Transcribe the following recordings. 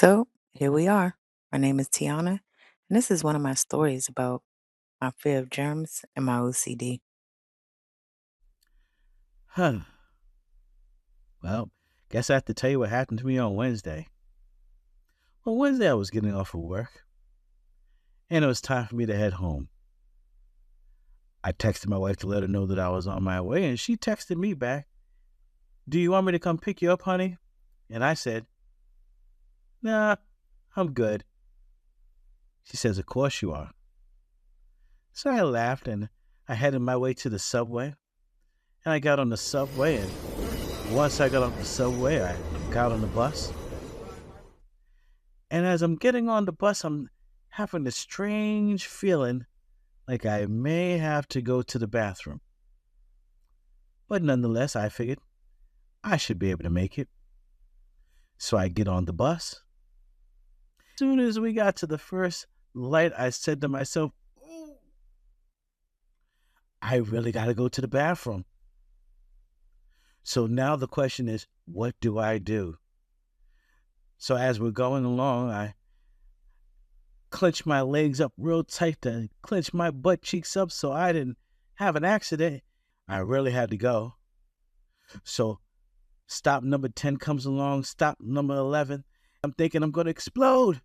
So here we are. My name is Tiana, and this is one of my stories about my fear of germs and my OCD. Huh. Well, guess I have to tell you what happened to me on Wednesday. On Wednesday, I was getting off of work, and it was time for me to head home. I texted my wife to let her know that I was on my way, and she texted me back, "Do you want me to come pick you up, honey?" And I said, "Nah, I'm good." She says, "Of course you are." So I laughed, and I headed my way to the subway. And I got on the subway, and once I got off the subway, I got on the bus. And as I'm getting on the bus, I'm having this strange feeling like I may have to go to the bathroom. But nonetheless, I figured I should be able to make it. So I get on the bus. As soon as we got to the first light, I said to myself, "Ooh, I really got to go to the bathroom." So now the question is, what do I do? So as we're going along, I clench my legs up real tight to clench my butt cheeks up so I didn't have an accident. I really had to go. So stop number 10 comes along, stop number 11. I'm thinking I'm going to explode.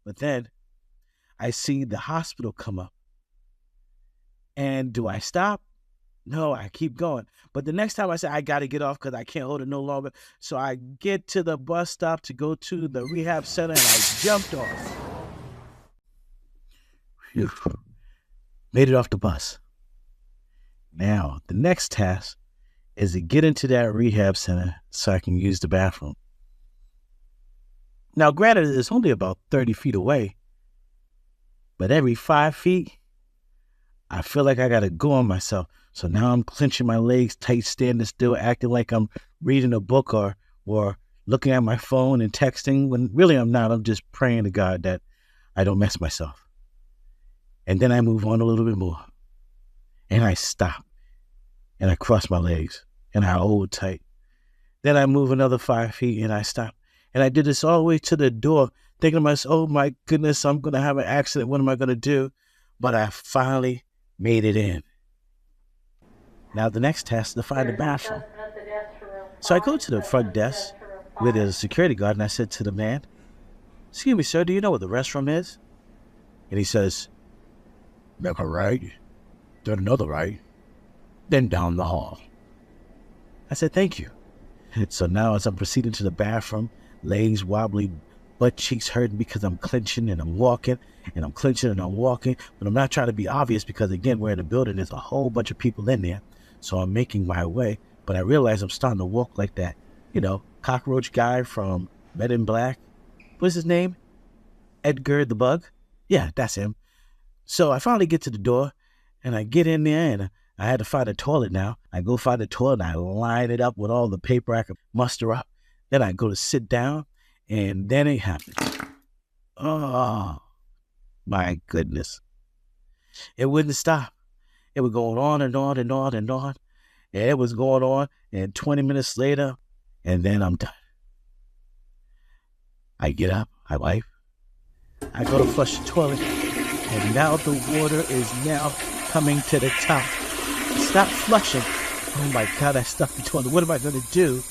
But then I see the hospital come up. And do I stop? No, I keep going. But the next time I say I got to get off because I can't hold it no longer. So I get to the bus stop to go to the rehab center and I jumped off. Phew. Made it off the bus. Now, the next task is to get into that rehab center so I can use the bathroom. Now, granted, it's only about 30 feet away, but every 5 feet, I feel like I got to go on myself. So now I'm clenching my legs tight, standing still, acting like I'm reading a book or looking at my phone and texting when really I'm not. I'm just praying to God that I don't mess myself. And then I move on a little bit more. And I stop. And I cross my legs. And I hold tight. Then I move another 5 feet and I stop. And I did this all the way to the door, thinking to myself, oh my goodness, I'm going to have an accident. What am I going to do? But I finally made it in. Now the next task is to find the bathroom. So I go to the front desk where there's a security guard and I said to the man, "Excuse me, sir, do you know where the restroom is?" And he says, "Make a right, then another right, then down the hall." I said, "Thank you." So now as I'm proceeding to the bathroom, legs wobbly, butt cheeks hurting because I'm clenching and I'm walking and I'm clenching and I'm walking, but I'm not trying to be obvious because again, we're in a building, there's a whole bunch of people in there. So I'm making my way, but I realize I'm starting to walk like that, cockroach guy from Men in Black. What's his name? Edgar the Bug? Yeah, that's him. So I finally get to the door and I get in there and I had to find a toilet now. I go find a toilet and I line it up with all the paper I could muster up. Then I go to sit down and then it happened. Oh, my goodness. It wouldn't stop. It was going on and on and on and on. And it was going on and 20 minutes later, and then I'm done. I get up, I wipe, I go to flush the toilet, and now the water is now coming to the top. Stop flushing. Oh my God, I stuffed the toilet. What am I going to do?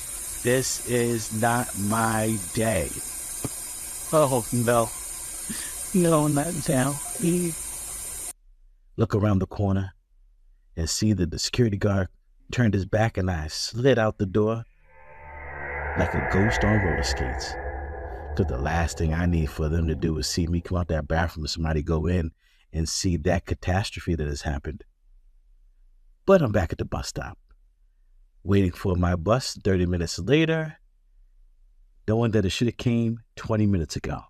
This is not my day. Oh no. No, not now. Look around the corner and see that the security guard turned his back and I slid out the door like a ghost on roller skates. Because the last thing I need for them to do is see me come out that bathroom and somebody go in and see that catastrophe that has happened. But I'm back at the bus stop, waiting for my bus 30 minutes later, knowing that it should have came 20 minutes ago.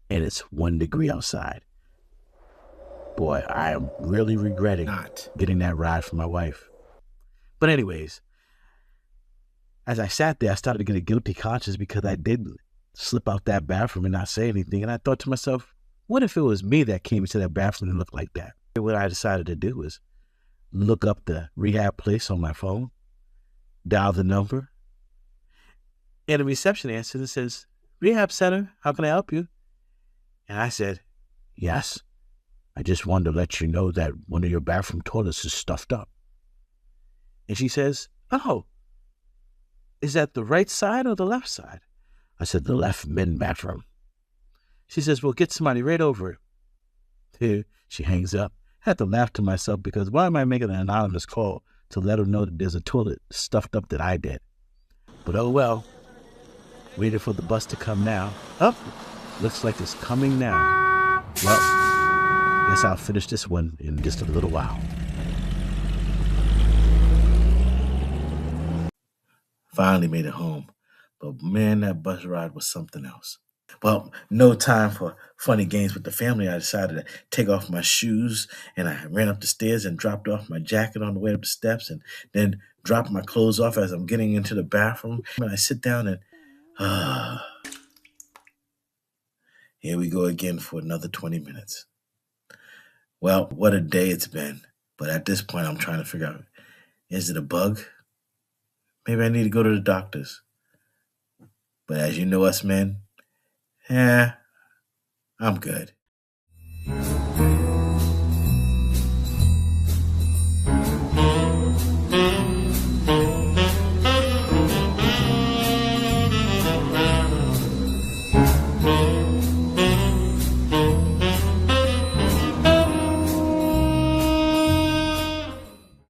And it's 1 degree outside. Boy, I am really regretting not getting that ride from my wife. But anyways, as I sat there, I started to get a guilty conscience because I did slip out that bathroom and not say anything. And I thought to myself, what if it was me that came into that bathroom and looked like that? What I decided to do was look up the rehab place on my phone, dial the number, And the reception answers and says, "Rehab center, how can I help you?" And I said, "Yes, I just wanted to let you know that one of your bathroom toilets is stuffed up." And she says, "Oh, is that the right side or the left side?" I said, "The left men bathroom." She says, "Well, get somebody right over it." Here, she hangs up. I had to laugh to myself because why am I making an anonymous call to let her know that there's a toilet stuffed up that I did? But oh well, waiting for the bus to come now. Up, looks like it's coming now. Well, guess I'll finish this one in just a little while. Finally made it home. But man, that bus ride was something else. Well, no time for funny games with the family. I decided to take off my shoes and I ran up the stairs and dropped off my jacket on the way up the steps and then dropped my clothes off as I'm getting into the bathroom. And I sit down and, here we go again for another 20 minutes. Well, what a day it's been. But at this point, I'm trying to figure out, is it a bug? Maybe I need to go to the doctors. But as you know us men, I'm good.